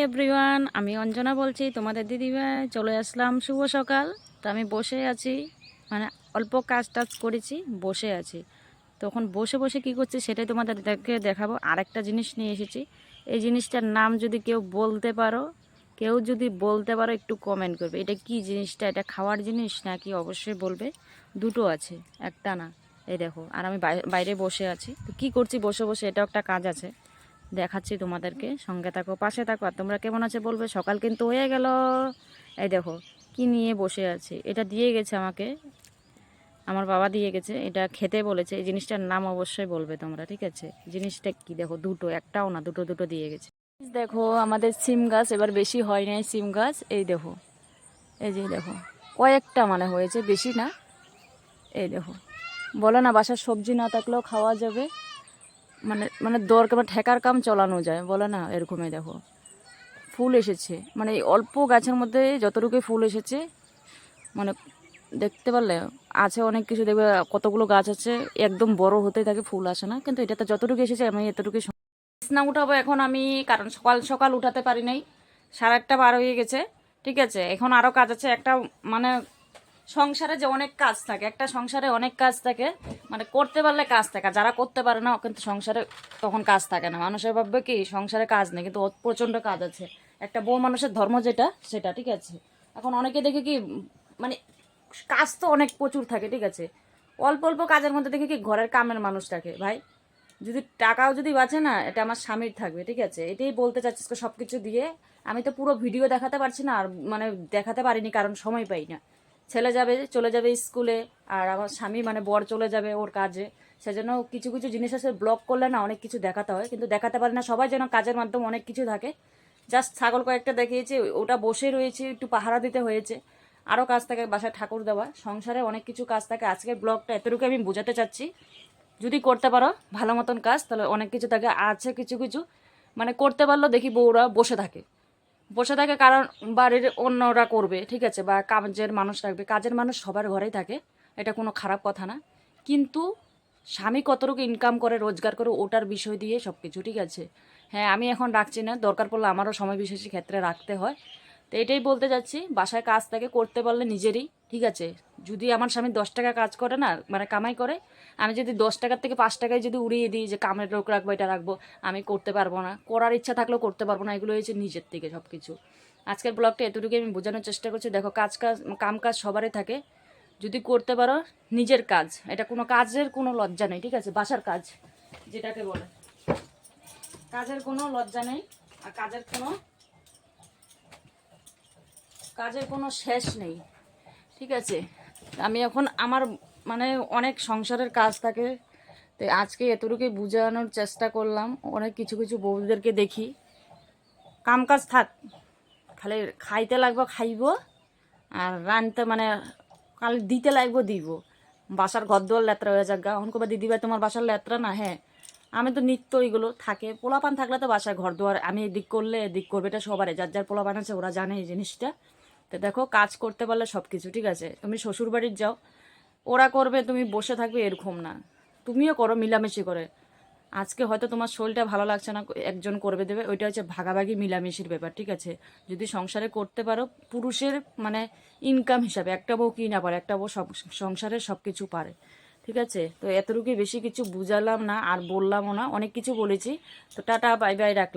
Everyone, আমি অঞ্জনা বলছি, তোমাদের দিদিভাই। চলে আসলাম, শুভ সকাল। তো আমি বসে আছি, মানে অল্প কাজ টাজ করেছি, বসে আছি। তখন বসে বসে কি করছি সেটাই তোমাদেরকে দেখাবো। আরেকটা জিনিস নিয়ে এসেছি। এই জিনিসটার নাম যদি কেউ যদি বলতে পারো একটু কমেন্ট করবে। এটা কি জিনিসটা? এটা খাওয়ার জিনিস নাকি? অবশ্যই বলবে। দুটো আছে, একটা না। এই দেখো, আর আমি বাইরে বসে আছি। তো কী করছি বসে বসে, এটাও একটা কাজ আছে, দেখাচ্ছি তোমাদেরকে। সঙ্গে থাকো, পাশে থাকো। আর তোমরা কেমন আছে বলবে। সকাল কিন্তু হয়ে গেল। এই দেখো কি নিয়ে বসে আছে। এটা দিয়ে গেছে আমাকে, আমার বাবা দিয়ে গেছে। এটা খেতে বলেছে। এই জিনিসটার নাম অবশ্যই বলবে তোমরা, ঠিক আছে? জিনিসটা কি দেখো, দুটো, একটাও না, দুটো দুটো দিয়ে গেছে। দেখো আমাদের সিম গাছ এবার বেশি হয় নাই। সিম গাছ এই দেখো, এই যে দেখো কয়েকটা মানে হয়েছে, বেশি না। এই দেখো, বলে না বাসার সবজি না থাকলেও খাওয়া যাবে, মানে মানে দরকার ঠেকার কাম চালানো যায়, বলে না, এরকমই দেখো ফুল এসেছে। মানে এই অল্প গাছের মধ্যে যতটুকু ফুল এসেছে, মানে দেখতে পারলে আছে অনেক কিছু। দেখবে কতগুলো গাছ আছে একদম বড় হতে থাকে, ফুল আসে না। কিন্তু এটাতে যতটুকু এসেছে আমি এতটুকু বিছনা উঠাবো এখন আমি, কারণ সকাল সকাল উঠাতে পারি নাই। 8:30 পার হয়ে গেছে, ঠিক আছে? এখন আরও কাজ আছে। একটা মানে সংসারে যে অনেক কাজ থাকে, একটা সংসারে অনেক কাজ থাকে, মানে করতে পারলে কাজ থাকে। যারা করতে পারে না কিন্তু সংসারে তখন কাজ থাকে না। মানুষের ভাববে কি সংসারে কাজ নেই, কিন্তু ওর প্রচণ্ড কাজ আছে। একটা বউ মানুষের ধর্ম যেটা, সেটা, ঠিক আছে? এখন অনেকে দেখে কি, মানে কাজ তো অনেক প্রচুর থাকে, ঠিক আছে? অল্প অল্প কাজের মধ্যে দেখে কি ঘরের কামের মানুষ থাকে। ভাই, যদি টাকাও যদি বাঁচে না, এটা আমার স্বামীর থাকবে, ঠিক আছে? এটাই বলতে চাচ্ছিস সব কিছু দিয়ে। আমি তো পুরো ভিডিও দেখাতে পারছি না, আর মানে দেখাতে পারিনি কারণ সময় পাই না। ছেলে যাবে, চলে যাবে স্কুলে, আর আমার স্বামী মানে বর চলে যাবে ওর কাজে। সেজন্য কিছু কিছু জিনিস আছে, ব্লগ করলে না অনেক কিছু দেখাতে হয়, কিন্তু দেখাতে পারি না। সবাই যেন কাজের মাধ্যমে অনেক কিছু থাকে। জাস্ট ছাগল কয়েকটা দেখিয়েছি, ওটা বসে রয়েছে, একটু পাহারা দিতে হয়েছে। আরও কাজ থাকে, বাসায় ঠাকুর দেওয়া, সংসারে অনেক কিছু কাজ থাকে। আজকের ব্লগটা এতটুকু আমি বোঝাতে চাচ্ছি। যদি করতে পারো ভালো মতন কাজ, তাহলে অনেক কিছু থাকে। আছে কিছু কিছু মানে করতে পারলেও দেখি বউরা বসে থাকে, বসে থাকে কারণ বাড়ির অন্যরা করবে, ঠিক আছে? বা কাজের মানুষ রাখবে। কাজের মানুষ সবার ঘরেই থাকে, এটা কোনো খারাপ কথা না। কিন্তু স্বামী কতটুকু ইনকাম করে, রোজগার করে, ওটার বিষয় দিয়ে সব কিছু, ঠিক আছে? হ্যাঁ, আমি এখন রাখছি না, দরকার পড়লে আমারও সময় বিশেষের ক্ষেত্রে রাখতে হয়। তো এটাই বলতে যাচ্ছি, বাসায় কাজ থাকে, করতে পারলে নিজেরই, ঠিক আছে? যদি আমার স্বামী 10 টাকা কাজ করে না, মানে কামাই করে, আমি যদি 10 টাকার থেকে 5 টাকায় যদি উড়িয়ে দিই যে কামের লোক রাখবো, এটা রাখবো, আমি করতে পারবো না। করার ইচ্ছা থাকলেও করতে পারবো না। এগুলো হয়েছে নিজের থেকে সব কিছু। আজকের ব্লগটা এতটুকু আমি বোঝানোর চেষ্টা করছি। দেখো কাম কাজ সবারই থাকে। যদি করতে পারো নিজের কাজ, এটা কোনো কাজের কোনো লজ্জা নেই, ঠিক আছে? বাসার কাজ যেটাকে বলে, কাজের কোনো লজ্জা নেই। আর কাজের কোনো শেষ নেই, ঠিক আছে? আমি এখন আমার মানে অনেক সংসারের কাজ থাকে। তো আজকে এতটুকুই বোঝানোর চেষ্টা করলাম। অনেক কিছু কিছু বউদেরকে দেখি কাম কাজ থাক, খালি খাইতে লাগবো খাইব, আর রানতে মানে খালি দিতে লাগবো দিব। বাসার ঘর দুয়ার লেত্রা হয়ে যাক গা। এখন কবা দিদিভাই তোমার বাসার লেত্রা না? হ্যাঁ, আমি তো নিত্য ওইগুলো থাকে। পোলাপান থাকলে তো বাসায় ঘর দুয়ার আমি এদিক করলে এদিক করবে, এটা সবারই। যার যার পোলাপান আছে ওরা জানে এই জিনিসটা। তো দেখো, কাজ করতে পারলে সব কিছু, ঠিক আছে? তুমি শ্বশুর বাড়ির যাও, ওরা করবে, তুমি বসে থাকবে, এরকম না। তুমিও করো মিলামিশি করে। আজকে হয়তো তোমার শরীরটা ভালো লাগছে না, একজন করবে দেবে, ওইটা হচ্ছে ভাগাভাগি মিলামিশির ব্যাপার, ঠিক আছে? যদি সংসারে করতে পারো, পুরুষের মানে ইনকাম হিসাবে একটা বউ কি না পারে, একটা বউ সব সংসারে সব কিছু পারে, ঠিক আছে? তো এতটুকুই, বেশি কিছু বুঝালাম না আর বললামও না, অনেক কিছু বলেছি। তো টাটা, বাই বাই, রাখলাম।